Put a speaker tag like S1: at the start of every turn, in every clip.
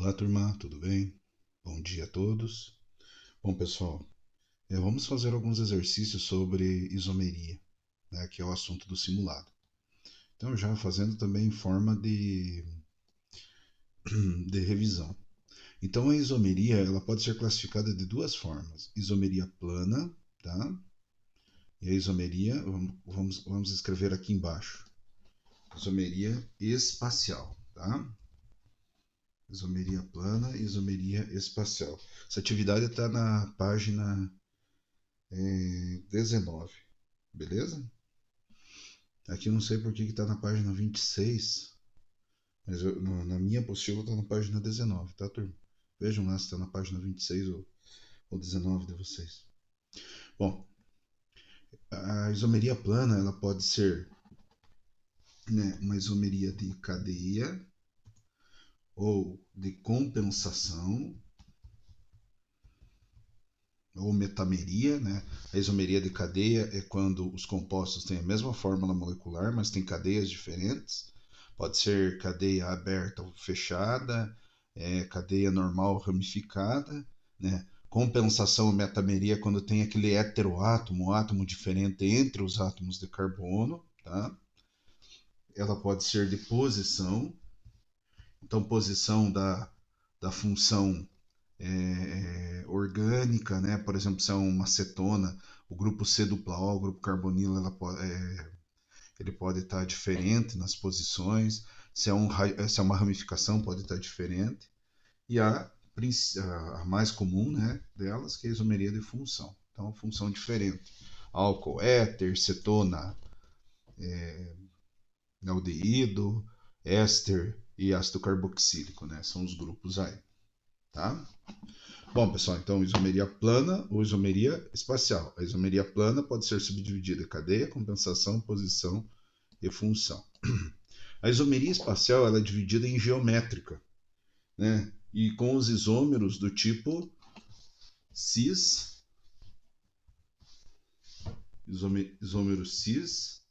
S1: Olá, turma, tudo bem? Bom dia a todos. Bom, pessoal, vamos fazer alguns exercícios sobre isomeria, né, que é o assunto do simulado. Então, já fazendo também em forma de revisão. Então, a isomeria ela pode ser classificada de duas formas: isomeria plana, tá? E a isomeria, vamos escrever aqui embaixo, isomeria espacial, tá? Isomeria plana e isomeria espacial. Essa atividade está na página 19, beleza? Aqui eu não sei por que está na página 26, mas na minha apostila está na página 19, tá, turma? Vejam lá se está na página 26 ou 19 de vocês. Bom, a isomeria plana ela pode ser, né, uma isomeria de cadeia ou de compensação ou metameria, né? A isomeria de cadeia é quando os compostos têm a mesma fórmula molecular, mas têm cadeias diferentes. Pode ser cadeia aberta ou fechada, cadeia normal ramificada, né? Compensação ou metameria é quando tem aquele heteroátomo, um átomo diferente entre os átomos de carbono, tá? Ela pode ser de posição, então posição da função orgânica, né? Por exemplo, se é uma cetona, o grupo C-O, o grupo carbonilo, ele pode estar diferente nas posições. Se é uma ramificação, pode estar diferente. E a mais comum, né, delas, que é a isomeria de função. Então, função diferente. Álcool, éter, cetona, aldeído, éster e ácido carboxílico, né? São os grupos aí, tá? Bom, pessoal, então isomeria plana ou isomeria espacial. A isomeria plana pode ser subdividida em cadeia, compensação, posição e função. A isomeria espacial ela é dividida em geométrica, né? E com os isômeros do tipo cis, isômeros cis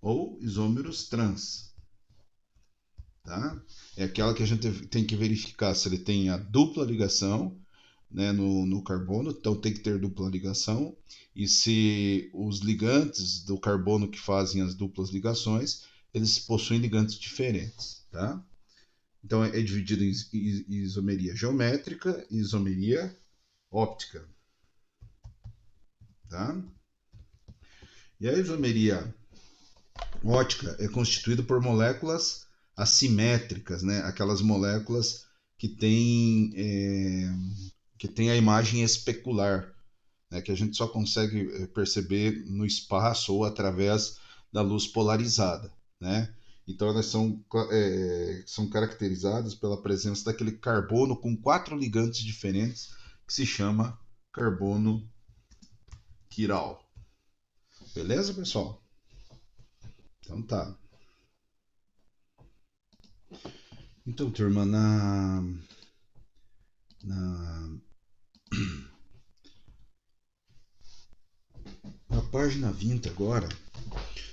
S1: ou isômeros trans, tá? É aquela que a gente tem que verificar se ele tem a dupla ligação, né, no carbono, então tem que ter dupla ligação, e se os ligantes do carbono que fazem as duplas ligações, eles possuem ligantes diferentes, tá? Então é dividido em isomeria geométrica e isomeria óptica, tá? E a isomeria óptica é constituída por moléculas assimétricas, né? Aquelas moléculas que têm a imagem especular, né, que a gente só consegue perceber no espaço ou através da luz polarizada, né? Então elas são caracterizadas pela presença daquele carbono com 4 ligantes diferentes que se chama carbono quiral. Beleza, pessoal? Então tá. Então, turma, na, na página 20 agora,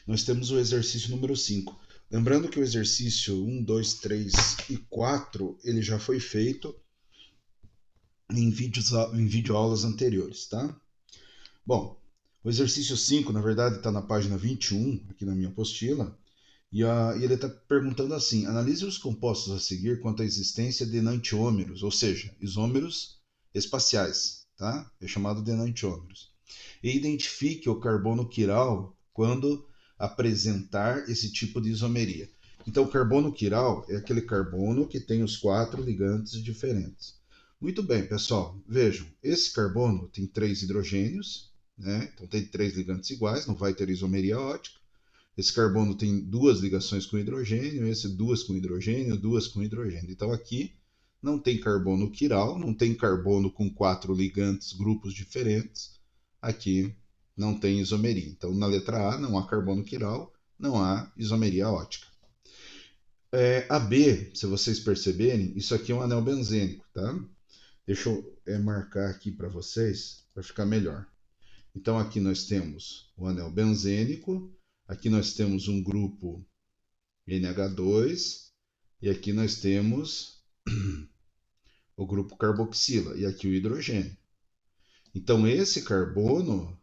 S1: nós temos o exercício número 5. Lembrando que o exercício 1, 2, 3 e 4 ele já foi feito em videoaulas anteriores, tá? Bom, o exercício 5, na verdade, está na página 21, aqui na minha apostila, e ele está perguntando assim: analise os compostos a seguir quanto à existência de enantiômeros, ou seja, isômeros espaciais, tá? É chamado de enantiômeros. E identifique o carbono quiral quando apresentar esse tipo de isomeria. Então, o carbono quiral é aquele carbono que tem os 4 ligantes diferentes. Muito bem, pessoal. Vejam, esse carbono tem 3 hidrogênios, né? Então tem 3 ligantes iguais, não vai ter isomeria ótica. Esse carbono tem 2 ligações com hidrogênio, esse 2 com hidrogênio, 2 com hidrogênio. Então aqui não tem carbono quiral, não tem carbono com 4 ligantes, grupos diferentes. Aqui não tem isomeria. Então na letra A não há carbono quiral, não há isomeria ótica. A B, se vocês perceberem, isso aqui é um anel benzênico, tá? Deixa eu marcar aqui para vocês, para ficar melhor. Então aqui nós temos o anel benzênico, aqui nós temos um grupo NH2 e aqui nós temos o grupo carboxila, e aqui o hidrogênio. Então, esse carbono,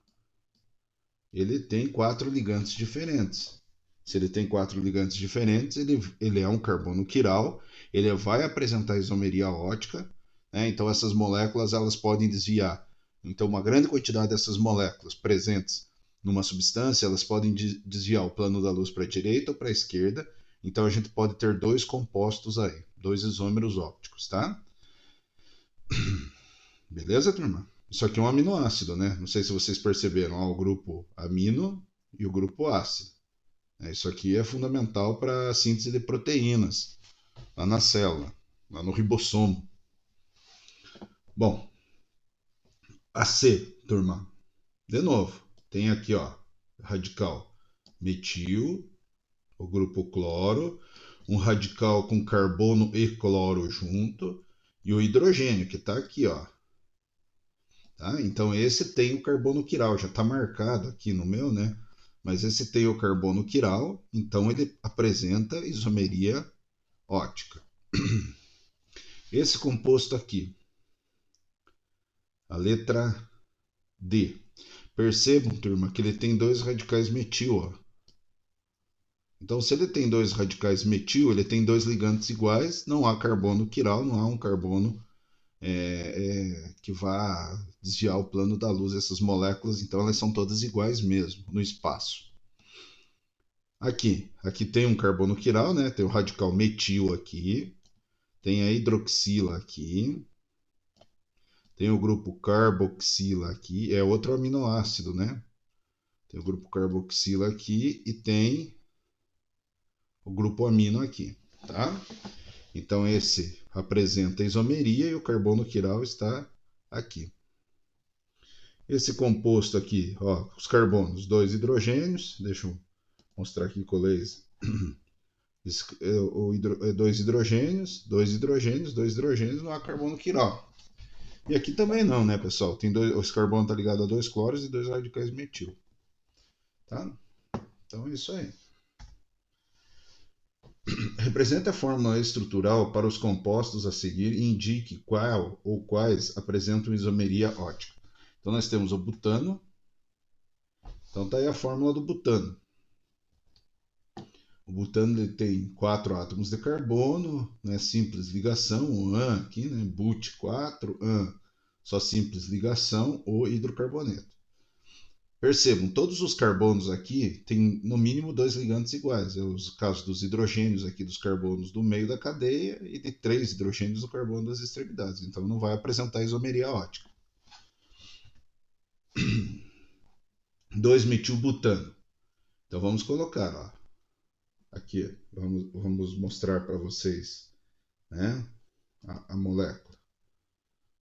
S1: ele tem 4 ligantes diferentes. Se ele tem 4 ligantes diferentes, ele é um carbono quiral, ele vai apresentar isomeria ótica, né? Então essas moléculas elas podem desviar. Então uma grande quantidade dessas moléculas presentes numa substância, elas podem desviar o plano da luz para a direita ou para a esquerda. Então a gente pode ter dois compostos aí, dois isômeros ópticos, tá? Beleza, turma? Isso aqui é um aminoácido, né? Não sei se vocês perceberam, ó, o grupo amino e o grupo ácido. Isso aqui é fundamental para a síntese de proteínas lá na célula, lá no ribossomo. Bom, a C, turma, de novo, tem aqui, ó, radical metil, o grupo cloro, um radical com carbono e cloro junto, e o hidrogênio, que está aqui, ó. Tá? Então esse tem o carbono quiral, já está marcado aqui no meu, né? Mas esse tem o carbono quiral, então ele apresenta isomeria ótica. Esse composto aqui, a letra D. Percebam, turma, que ele tem dois radicais metil. Ó. Então, se ele tem dois radicais metil, ele tem dois ligantes iguais, não há carbono quiral, não há um carbono que vá desviar o plano da luz. Essas moléculas, então, elas são todas iguais mesmo, no espaço. Aqui tem um carbono quiral, né? Tem o radical metil aqui, tem a hidroxila aqui, tem o grupo carboxila aqui, é outro aminoácido, né? Tem o grupo carboxila aqui e tem o grupo amino aqui, tá? Então esse apresenta isomeria e o carbono quiral está aqui. Esse composto aqui, ó, os carbonos, dois hidrogênios, deixa eu mostrar aqui com o laser. Dois hidrogênios, não há carbono quiral. E aqui também não, né, pessoal? Tem os carbonos tá ligado a dois cloros e dois radicais metil. Tá? Então é isso aí. Represente a fórmula estrutural para os compostos a seguir e indique qual ou quais apresentam isomeria ótica. Então nós temos o butano. Então está aí a fórmula do butano. O butano ele tem 4 átomos de carbono, né, simples ligação, o AN aqui, né, but 4, AN, só simples ligação, o hidrocarboneto. Percebam, todos os carbonos aqui têm no mínimo dois ligantes iguais. É os casos dos hidrogênios aqui dos carbonos do meio da cadeia e de 3 hidrogênios do carbono das extremidades. Então não vai apresentar isomeria ótica. 2-metilbutano. Então vamos colocar, ó, aqui, vamos mostrar para vocês, né, a molécula.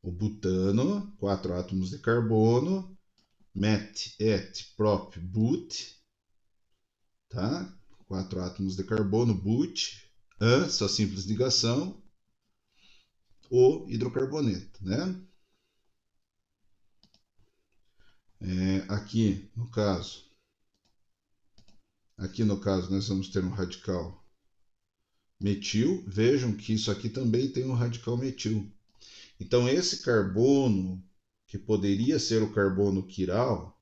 S1: O butano, 4 átomos de carbono, met, et, prop, but, tá? 4 átomos de carbono, but, an, só simples ligação, o hidrocarboneto, né? Aqui no caso nós vamos ter um radical metil. Vejam que isso aqui também tem um radical metil. Então esse carbono, que poderia ser o carbono quiral,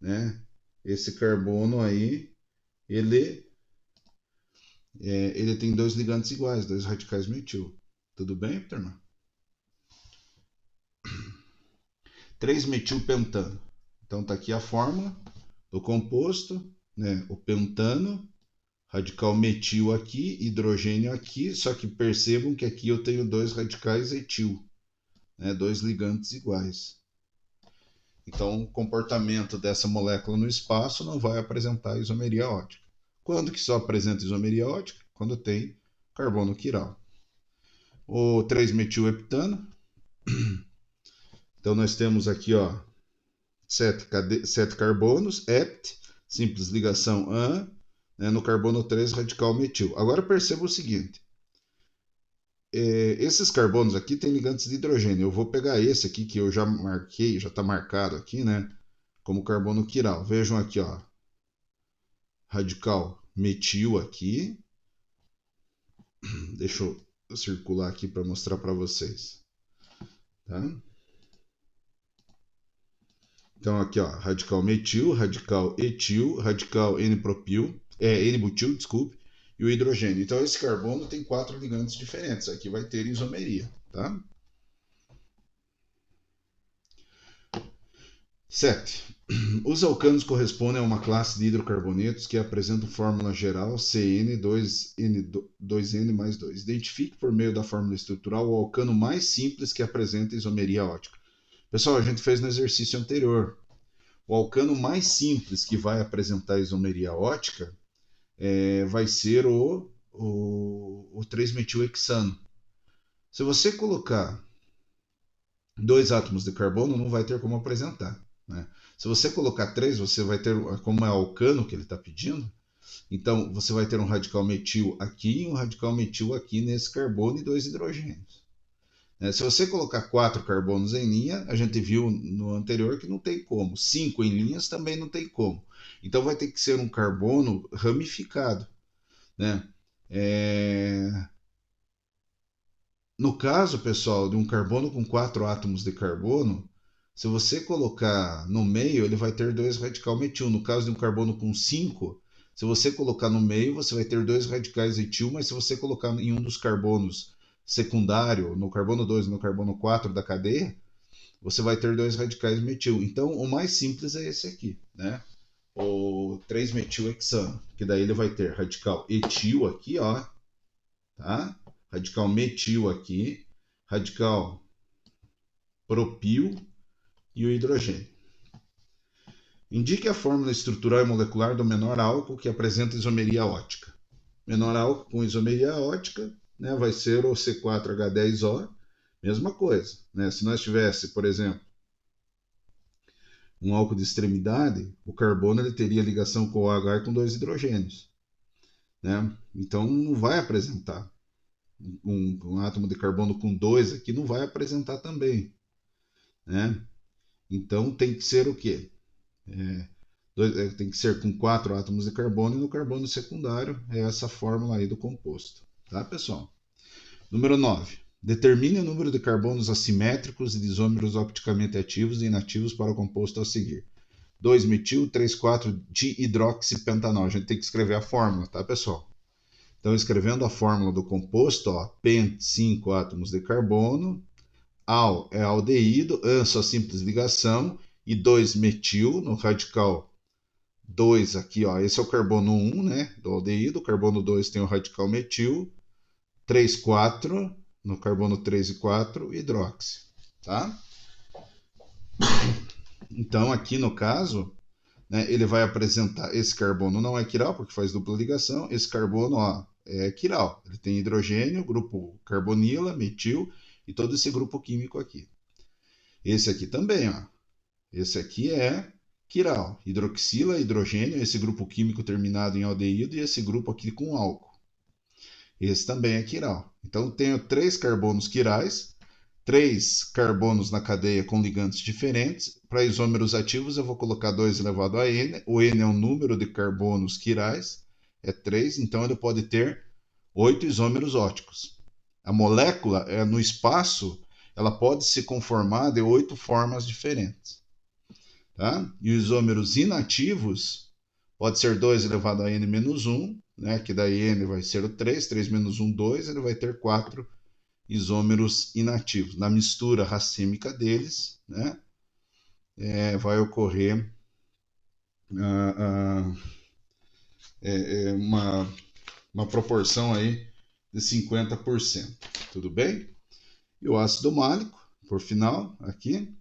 S1: né? Esse carbono aí, ele tem dois ligantes iguais, dois radicais metil. Tudo bem, turma? 3-metilpentano. Então está aqui a fórmula do composto, né? O pentano, radical metil aqui, hidrogênio aqui, só que percebam que aqui eu tenho dois radicais etil, né? Dois ligantes iguais. Então o comportamento dessa molécula no espaço não vai apresentar isomeria ótica. Quando que só apresenta isomeria ótica? Quando tem carbono quiral. O 3-metilheptano. Então nós temos aqui, ó, 7 carbonos, hept, simples ligação an, né, no carbono 3 radical metil. Agora perceba o seguinte, esses carbonos aqui têm ligantes de hidrogênio. Eu vou pegar esse aqui que eu já marquei, já está marcado aqui, né, como carbono quiral. Vejam aqui, ó, radical metil aqui. Deixa eu circular aqui para mostrar para vocês. Tá? Então aqui, ó, radical metil, radical etil, radical N-propil, N-butil, desculpe, e o hidrogênio. Então esse carbono tem 4 ligantes diferentes. Aqui vai ter isomeria, tá? 7. Os alcanos correspondem a uma classe de hidrocarbonetos que apresentam fórmula geral CN2N mais 2. Identifique por meio da fórmula estrutural o alcano mais simples que apresenta isomeria ótica. Pessoal, a gente fez no exercício anterior. O alcano mais simples que vai apresentar isomeria ótica vai ser o 3-metilhexano. Se você colocar 2 átomos de carbono, não vai ter como apresentar. Né? Se você colocar 3, você vai ter, como é o alcano que ele está pedindo, então você vai ter um radical metil aqui e um radical metil aqui nesse carbono e 2 hidrogênios. Se você colocar 4 carbonos em linha, a gente viu no anterior que não tem como. 5 em linhas também não tem como. Então vai ter que ser um carbono ramificado. Né? No caso, pessoal, de um carbono com 4 átomos de carbono, se você colocar no meio, ele vai ter 2 radical metil. No caso de um carbono com 5, se você colocar no meio, você vai ter 2 radicais etil, mas se você colocar em um dos carbonos secundário, no carbono 2 e no carbono 4 da cadeia, você vai ter 2 radicais metil. Então, o mais simples é esse aqui, né? O 3-metilhexano, que daí ele vai ter radical etil aqui, ó, tá? Radical metil aqui, radical propil e o hidrogênio. Indique a fórmula estrutural e molecular do menor álcool que apresenta isomeria ótica. Menor álcool com isomeria ótica, né, vai ser o C4H10O, mesma coisa. Né? Se nós tivesse, por exemplo, um álcool de extremidade, o carbono ele teria ligação com o OH com 2 hidrogênios. Né? Então não vai apresentar. Um átomo de carbono com 2 aqui não vai apresentar também. Né? Então tem que ser o quê? Tem que ser com 4 átomos de carbono e no carbono secundário é essa fórmula aí do composto. Tá, pessoal? Número 9. Determine o número de carbonos assimétricos e de isômeros opticamente ativos e inativos para o composto a seguir. 2-metil, 3,4-dihidroxipentanol. A gente tem que escrever a fórmula, tá, pessoal? Então, escrevendo a fórmula do composto, ó, pen, 5 átomos de carbono, al é aldeído, an só simples ligação, e 2-metil no radical 2 aqui, ó, esse é o carbono 1, né, do aldeído, o carbono 2 tem o radical metil, 3, 4, no carbono 3 e 4, hidróxido, tá? Então, aqui no caso, né, ele vai apresentar, esse carbono não é quiral, porque faz dupla ligação, esse carbono, ó, é quiral, ele tem hidrogênio, grupo carbonila, metil, e todo esse grupo químico aqui. Esse aqui também, ó, esse aqui é quiral, hidroxila, hidrogênio, esse grupo químico terminado em aldeído, e esse grupo aqui com álcool. Esse também é quiral. Então, tenho 3 carbonos quirais, 3 carbonos na cadeia com ligantes diferentes. Para isômeros ativos, eu vou colocar 2 elevado a N. O N é o número de carbonos quirais, é 3, então ele pode ter 8 isômeros óticos. A molécula, no espaço, ela pode se conformar de 8 formas diferentes. Tá? E os isômeros inativos pode ser 2 elevado a N menos 1, né? Que daí N vai ser o 3, 3 menos 1, 2, ele vai ter 4 isômeros inativos. Na mistura racêmica deles, né? Vai ocorrer uma proporção aí de 50%. Tudo bem? E o ácido málico, por final, aqui.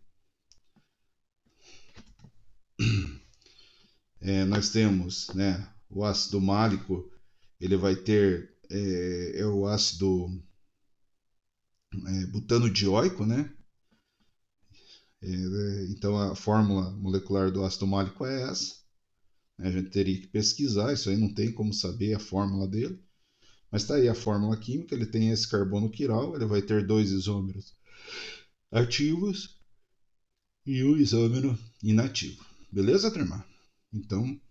S1: Nós temos, né, o ácido málico, ele vai ter o ácido butanodioico, né? Então a fórmula molecular do ácido málico é essa. A gente teria que pesquisar, isso aí não tem como saber a fórmula dele. Mas está aí a fórmula química, ele tem esse carbono quiral, ele vai ter 2 isômeros ativos e um isômero inativo. Beleza, turma? Então,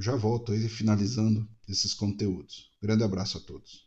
S1: já volto aí finalizando esses conteúdos. Grande abraço a todos.